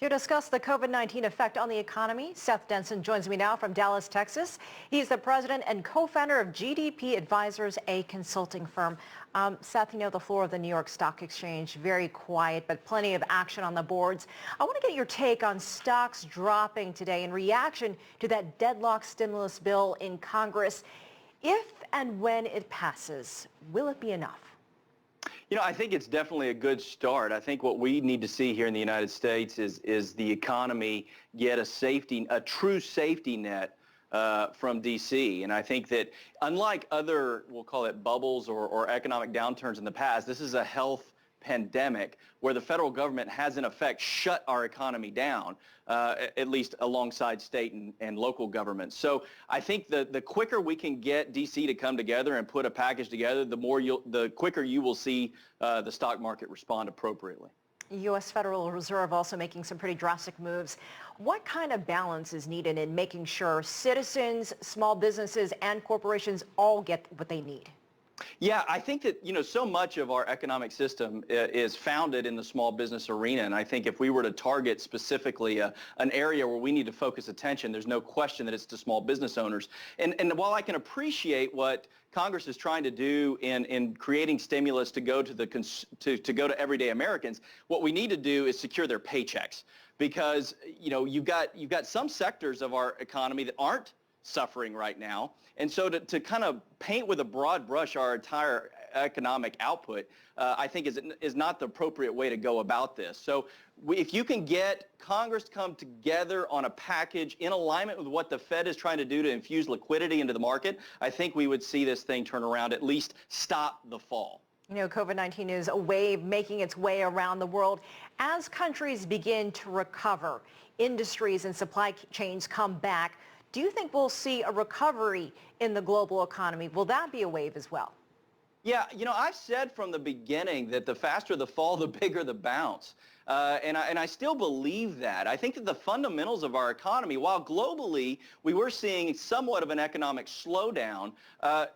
To discuss the COVID-19 effect on the economy, Seth Denson joins me now from Dallas, Texas. He's the president and co-founder of GDP Advisors, a consulting firm. Seth, you know, the floor of the New York Stock Exchange, very quiet, but plenty of action on the boards. I want to get your take on stocks dropping today in reaction to that deadlock stimulus bill in Congress. If and when it passes, will it be enough? You know, I think it's definitely a good start. I think what we need to see here in the United States is the economy get a true safety net from D.C. And I think that unlike other, we'll call it bubbles or economic downturns in the past, this is a health pandemic where the federal government has in effect shut our economy down, at least alongside state and local governments. So I think the quicker we can get DC to come together and put a package together, the quicker you will see the stock market respond appropriately. U.S. Federal Reserve also making some pretty drastic moves. What kind of balance is needed in making sure citizens, small businesses, and corporations all get what they need? Yeah, I think that, you know, so much of our economic system is founded in the small business arena. And I think if we were to target specifically an area where we need to focus attention, there's no question that it's to small business owners. And while I can appreciate what Congress is trying to do in creating stimulus to go to everyday Americans, what we need to do is secure their paychecks. Because, you know, you've got some sectors of our economy that aren't suffering right now. And so to kind of paint with a broad brush our entire economic output, I think is not the appropriate way to go about this. So if you can get Congress to come together on a package in alignment with what the Fed is trying to do to infuse liquidity into the market, I think we would see this thing turn around, at least stop the fall. You know, COVID-19 is a wave making its way around the world. As countries begin to recover, industries and supply chains come back, do you think we'll see a recovery in the global economy? Will that be a wave as well? Yeah, you know, I've said from the beginning that the faster the fall, the bigger the bounce. And I still believe that. I think that the fundamentals of our economy, while globally we were seeing somewhat of an economic slowdown,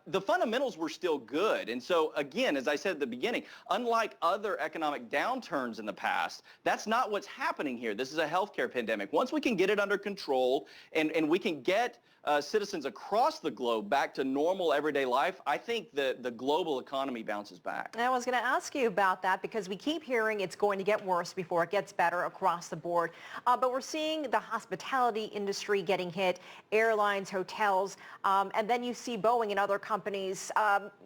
the fundamentals were still good. And so, again, as I said at the beginning, unlike other economic downturns in the past, that's not what's happening here. This is a healthcare pandemic. Once we can get it under control and we can get citizens across the globe back to normal everyday life, I think the global economy bounces back. And I was going to ask you about that because we keep hearing it's going to get worse before it gets better across the board. But we're seeing the hospitality industry getting hit, airlines, hotels, and then you see Boeing and other companies,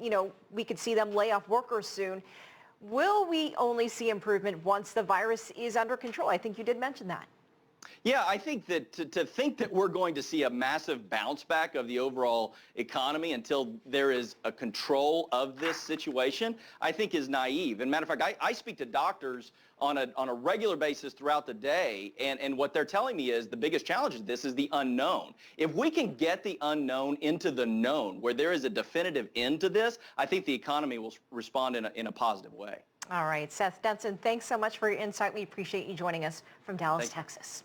you know, we could see them lay off workers soon. Will we only see improvement once the virus is under control? I think you did mention that. Yeah, I think that to think that we're going to see a massive bounce back of the overall economy until there is a control of this situation, I think is naive. And matter of fact, I speak to doctors on a regular basis throughout the day, and what they're telling me is the biggest challenge of this is the unknown. If we can get the unknown into the known, where there is a definitive end to this, I think the economy will respond in a positive way. All right, Seth Denson, thanks so much for your insight. We appreciate you joining us from Dallas, Texas.